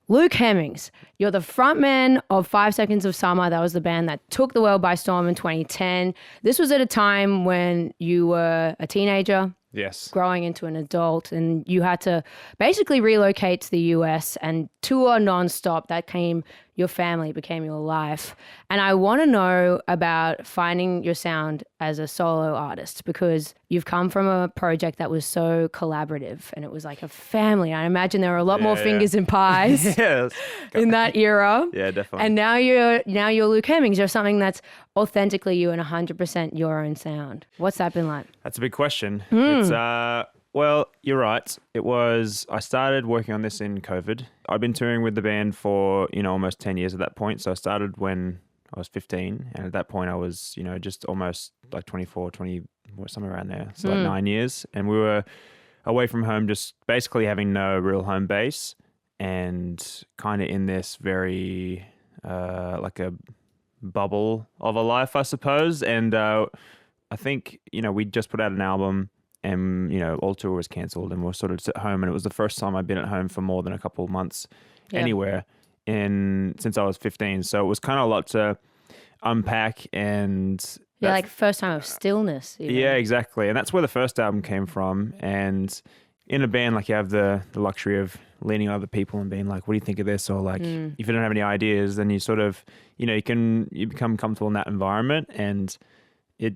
Luke Hemmings, you're the frontman of 5 Seconds of Summer. That was the band that took the world by storm in 2010. This was at a time when you were a teenager. Yes. Growing into an adult, and you had to basically relocate to the US and tour nonstop. That your family became your life. And I want to know about finding your sound as a solo artist, because you've come from a project that was so collaborative and it was like a family. I imagine there were a lot more fingers in pies Yes. in that era. Yeah, definitely. And now you're Luke Hemmings. You're something that's authentically you and 100% your own sound. What's that been like? That's a big question. It's well, you're right. I started working on this in COVID. I've been touring with the band for, almost 10 years at that point. So I started when I was 15. And at that point I was, just almost like 24, 20, somewhere around there. So like 9 years. And we were away from home, just basically having no real home base and kind of in this very, like a bubble of a life, I suppose. And I think, we just put out an album. And, all tour was cancelled and we're sort of at home. And it was the first time I'd been at home for more than a couple of months anywhere since I was 15. So it was kind of a lot to unpack and... Yeah, like first time of stillness. Yeah, exactly. And that's where the first album came from. And in a band, like you have the luxury of leaning on other people and being like, what do you think of this? Or like, if you don't have any ideas, then you sort of, you become comfortable in that environment. And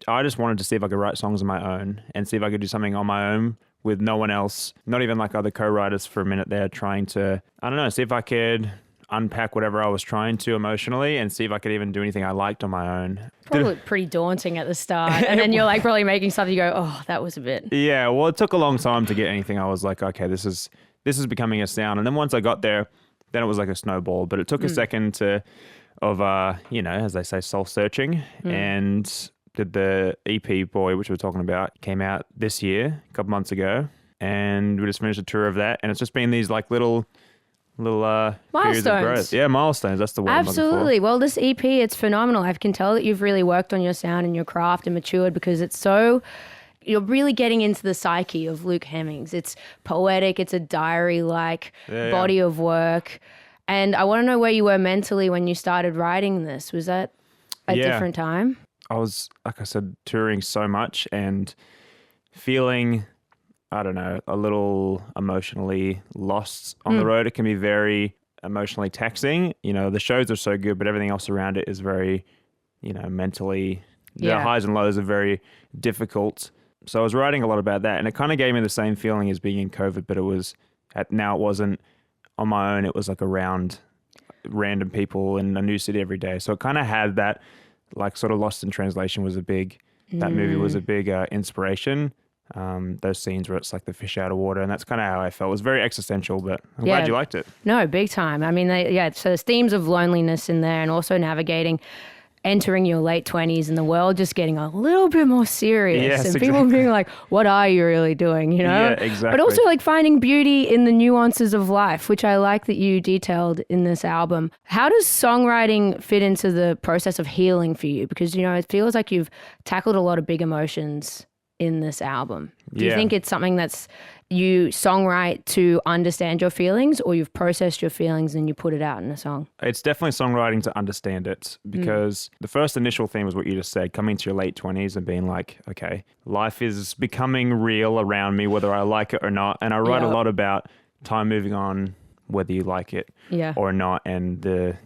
I just wanted to see if I could write songs on my own and see if I could do something on my own with no one else, not even like other co-writers for a minute there, trying to, I don't know, see if I could unpack whatever I was trying to emotionally and see if I could even do anything I liked on my own. Probably pretty daunting at the start. And then you're like probably making something, you go, oh, that was a bit. Yeah, well, it took a long time to get anything. I was like, okay, this is becoming a sound. And then once I got there, then it was like a snowball. But it took a second of as they say, soul searching. And the EP Boy, which we're talking about, came out this year, a couple months ago, and we just finished a tour of that, and it's just been these like little periods of growth. Yeah, milestones. That's the word. Absolutely. I'm looking for. Well, this EP, it's phenomenal. I can tell that you've really worked on your sound and your craft and matured, because you're really getting into the psyche of Luke Hemmings. It's poetic. It's a diary-like body of work. And I want to know where you were mentally when you started writing this. Was that a different time? I was, like I said, touring so much and feeling, I don't know, a little emotionally lost on the road. It can be very emotionally taxing. The shows are so good, but everything else around it is very, mentally, the highs and lows are very difficult. So I was writing a lot about that, and it kind of gave me the same feeling as being in COVID, but it wasn't on my own. It was like around random people in a new city every day. So it kind of had that, like sort of Lost in Translation was that movie was a big inspiration. Those scenes where it's like the fish out of water, and that's kind of how I felt. It was very existential, but I'm glad you liked it. No, big time. I mean, so there's themes of loneliness in there, and also navigating entering your late 20s and the world just getting a little bit more serious. Yes, and people being like, what are you really doing, Yeah, exactly. But also like finding beauty in the nuances of life, which I like that you detailed in this album. How does songwriting fit into the process of healing for you? Because, it feels like you've tackled a lot of big emotions in this album. Do you think it's something that's you songwrite to understand your feelings, or you've processed your feelings and you put it out in a song? It's definitely songwriting to understand it, because the first initial theme was what you just said, coming to your late 20s and being like, okay, life is becoming real around me, whether I like it or not. And I write a lot about time moving on, whether you like it or not, and the,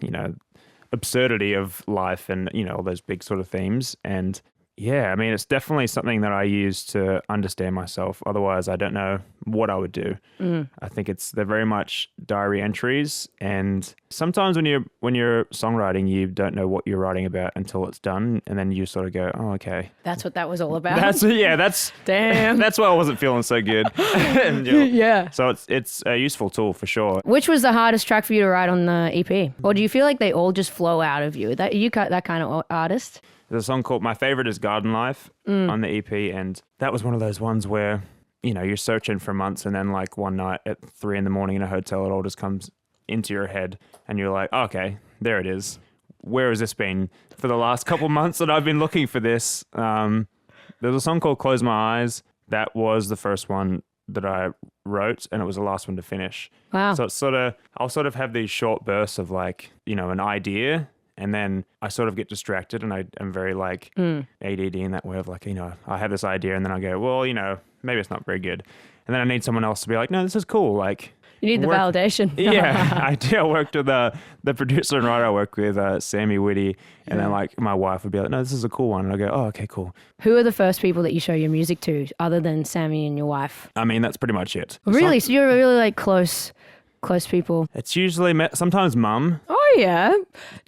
absurdity of life and, all those big sort of themes. And yeah, I mean, it's definitely something that I use to understand myself. Otherwise, I don't know what I would do. I think they're very much diary entries. And sometimes when you're songwriting, you don't know what you're writing about until it's done. And then you sort of go, oh, okay. That's what that was all about. That's damn. That's why I wasn't feeling so good. And, So it's a useful tool for sure. Which was the hardest track for you to write on the EP? Or do you feel like they all just flow out of you? That you got that kind of artist? There's a song called, my favorite is Garden Life on the EP. And that was one of those ones where, you're searching for months, and then like one night at 3 a.m. in a hotel, it all just comes into your head and you're like, oh, okay, there it is. Where has this been for the last couple months that I've been looking for this? There's a song called Close My Eyes. That was the first one that I wrote, and it was the last one to finish. Wow. So it's I'll sort of have these short bursts of like, an idea, and then I sort of get distracted, and I am very like ADD in that way of like, I have this idea, and then I go, well, maybe it's not very good. And then I need someone else to be like, no, this is cool. Like, you need the validation. Yeah, I do. I worked with the producer and writer. I worked with Sammy Whitty, and then like my wife would be like, no, this is a cool one. And I go, oh, okay, cool. Who are the first people that you show your music to other than Sammy and your wife? I mean, that's pretty much it. Really? So you're really like close people? It's usually sometimes mum. Oh, yeah.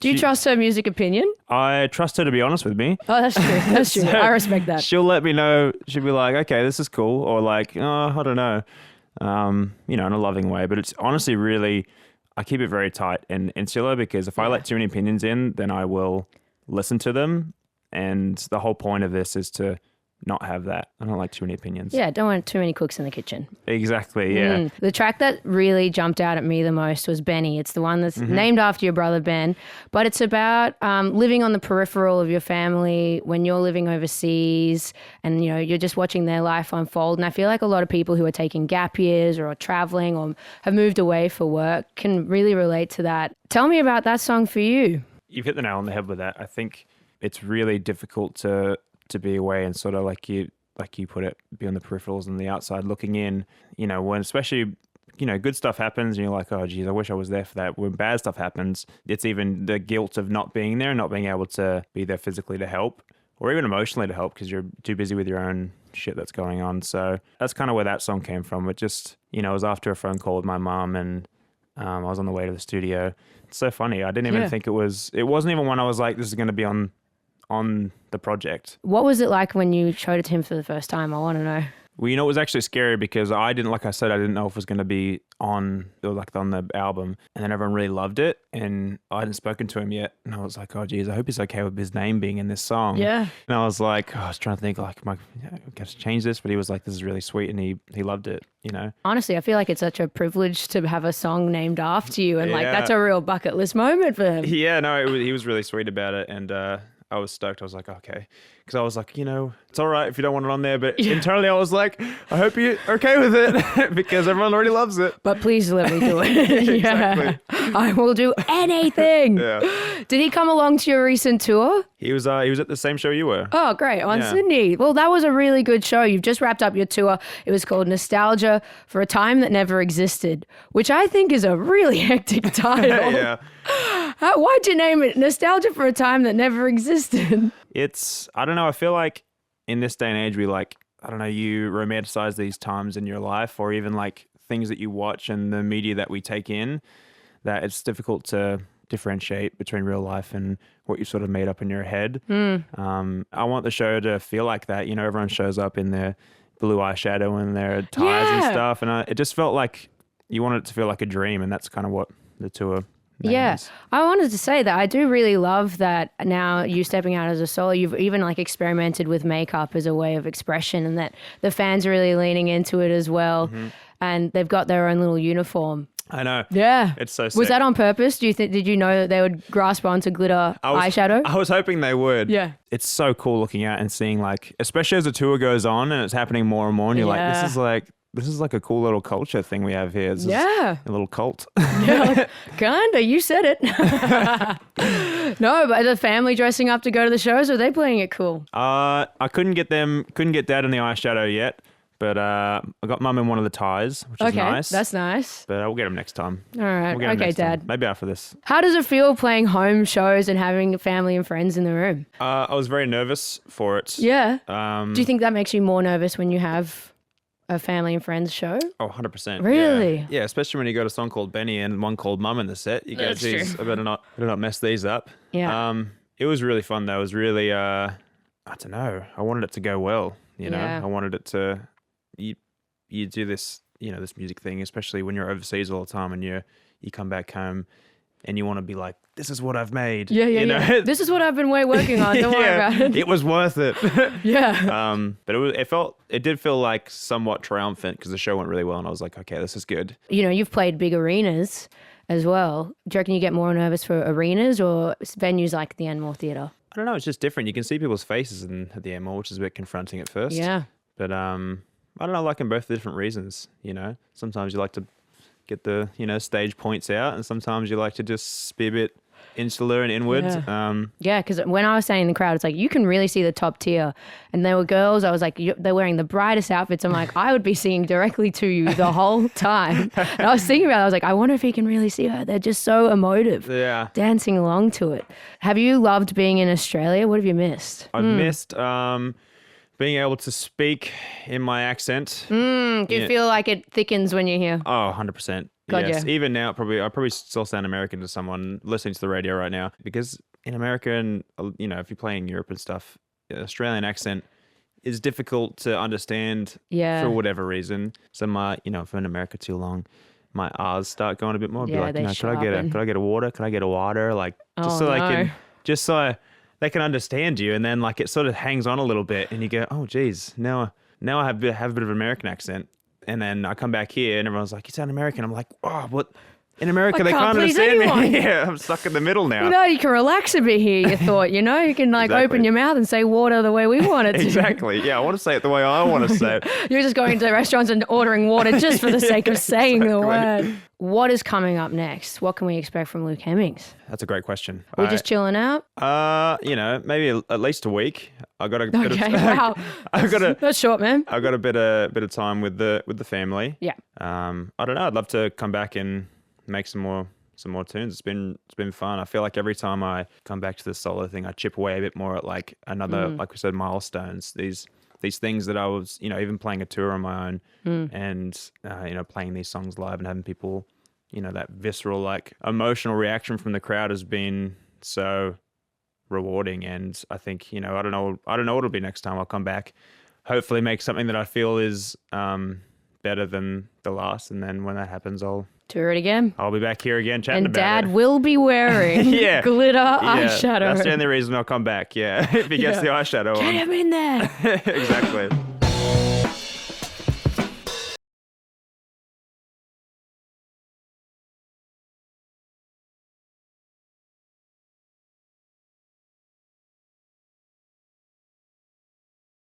Do you trust her music opinion? I trust her to be honest with me. Oh, that's true. That's true. I respect that. She'll let me know. She'll be like, okay, this is cool. Or like, oh, I don't know. In a loving way. But it's honestly really, I keep it very tight and insular, because if I let too many opinions in, then I will listen to them. And the whole point of this is to not have that. I don't like too many opinions. Yeah, don't want too many cooks in the kitchen. Exactly, yeah. The track that really jumped out at me the most was Benny. It's the one that's named after your brother Ben, but it's about living on the peripheral of your family when you're living overseas, and you're just watching their life unfold. And I feel like a lot of people who are taking gap years or are traveling or have moved away for work can really relate to that. Tell me about that song for you. You've hit the nail on the head with that. I think it's really difficult to be away and sort of like you put it, be on the peripherals and the outside looking in, when especially, good stuff happens and you're like, oh geez, I wish I was there for that. When bad stuff happens, it's even the guilt of not being there, not being able to be there physically to help or even emotionally to help because you're too busy with your own shit that's going on. So that's kind of where that song came from. It just, it was after a phone call with my mom, and I was on the way to the studio. It's so funny. I didn't even think it wasn't even when I was like, this is going to be on the project. What was it like when you showed it to him for the first time? I want to know. Well, it was actually scary because I didn't know if it was going to be on the album, and then everyone really loved it, and I hadn't spoken to him yet, and I was like, oh geez, I hope he's okay with his name being in this song. Yeah. And I was like, I was trying to think like, I got to change this, but he was like, this is really sweet, and he loved it, Honestly, I feel like it's such a privilege to have a song named after you, and like that's a real bucket list moment for him. Yeah, no, he was really sweet about it, and I was stoked. I was like, okay. Because I was like, it's all right if you don't want it on there. But internally I was like, I hope you're okay with it because everyone already loves it. But please let me do it. Exactly. I will do anything. Yeah. Did he come along to your recent tour? He was at the same show you were. Oh, great. On Sydney. Well, that was a really good show. You've just wrapped up your tour. It was called Nostalgia for a Time That Never Existed, which I think is a really hectic title. Yeah. Why'd you name it Nostalgia for a Time That Never Existed? I don't know. I feel like in this day and age, we you romanticize these times in your life, or even like things that you watch and the media that we take in, that it's difficult to differentiate between real life and what you sort of made up in your head. I want the show to feel like that. Everyone shows up in their blue eyeshadow and their ties and stuff. And it just felt like you wanted it to feel like a dream. And that's kind of what the tour is. I wanted to say that I do really love that now you stepping out as a solo, you've even like experimented with makeup as a way of expression, and that the fans are really leaning into it as well. And they've got their own little uniform. I know. Yeah. It's so sick. Was that on purpose? Did you know that they would grasp onto glitter eyeshadow? I was hoping they would. Yeah. It's so cool looking at and seeing like, especially as the tour goes on and it's happening more and more, and you're like, this is like a cool little culture thing we have here. This is a little cult. Yeah, kinda. You said it. No, but the family dressing up to go to the shows, or are they playing it cool? I couldn't get Dad in the eyeshadow yet. But I got Mum in one of the ties, which is nice. That's nice. But we'll get him next time. All right. Okay, Dad. Maybe after this. How does it feel playing home shows and having family and friends in the room? I was very nervous for it. Yeah. Do you think that makes you more nervous when you have a family and friends show? Oh, 100%. Really? Yeah, especially when you got a song called Benny and one called Mum in the set. You go, geez, I better not mess these up. Yeah. It was really fun though. It was really, I don't know. I wanted it to go well, I wanted it to... You do this, this music thing, especially when you're overseas all the time and you come back home and you want to be like, this is what I've made. Yeah. This is what I've been working on. Don't worry about it. It was worth it. Yeah. But it did feel like somewhat triumphant because the show went really well and I was like, okay, this is good. You've played big arenas as well. Do you reckon you get more nervous for arenas or venues like the Enmore Theatre? I don't know. It's just different. You can see people's faces at the Enmore, which is a bit confronting at first. Yeah. But I don't know, I like them both for different reasons, you know. Sometimes you like to get the, you know, stage points out, and sometimes you like to just be a bit insular and inward. Yeah, because when I was standing in the crowd, it's like you can really see the top tier. And there were girls, I was like, they're wearing the brightest outfits. I'm like, I would be singing directly to you the whole time. And I was thinking about it, I was like, I wonder if he can really see her. They're just so emotive. Yeah. Dancing along to it. Have you loved being in Australia? What have you missed? I've missed being able to speak in my accent. Do you feel like it thickens when you're here? Oh, 100%. God, yes. yeah. Even now, I probably still sound American to someone listening to the radio right now, because in America and, you know, if you play in Europe and stuff, the Australian accent is difficult to understand for whatever reason. So if I'm in America too long, my R's start going a bit more. I'd be like, could I get a water? Could I get a water? Like, just so they can understand you. And then like it sort of hangs on a little bit and you go, oh geez, now I have a bit of an American accent. And then I come back here and everyone's like, you sound American. I'm like, oh, what? In America, they can't understand me. Yeah, I'm stuck in the middle now. You know, you can relax a bit here, you thought, you know? You can like open your mouth and say water the way we want it to. Exactly. Yeah, I want to say it the way I want to say it. You're just going to restaurants and ordering water just for the sake of saying the word. What is coming up next? What can we expect from Luke Hemmings? That's a great question. We're just chilling out? Maybe at least a week. I got a bit of wow. That's short, man. I got a bit of time with the family. Yeah. I don't know. I'd love to come back and make some more tunes. It's been fun. I feel like every time I come back to the solo thing, I chip away a bit more at like another, like we said, milestones. These things that I was, you know, even playing a tour on my own and playing these songs live and having people, you know, that visceral like emotional reaction from the crowd has been so rewarding. And I think, you know, I don't know what it'll be next time I'll come back. Hopefully make something that I feel is better than the last, and then when that happens, I'll tour it again. I'll be back here again chatting about it. And Dad will be wearing glitter eyeshadow. That's the only reason I'll come back. Yeah, if he gets the eyeshadow on. Get him in there. Exactly.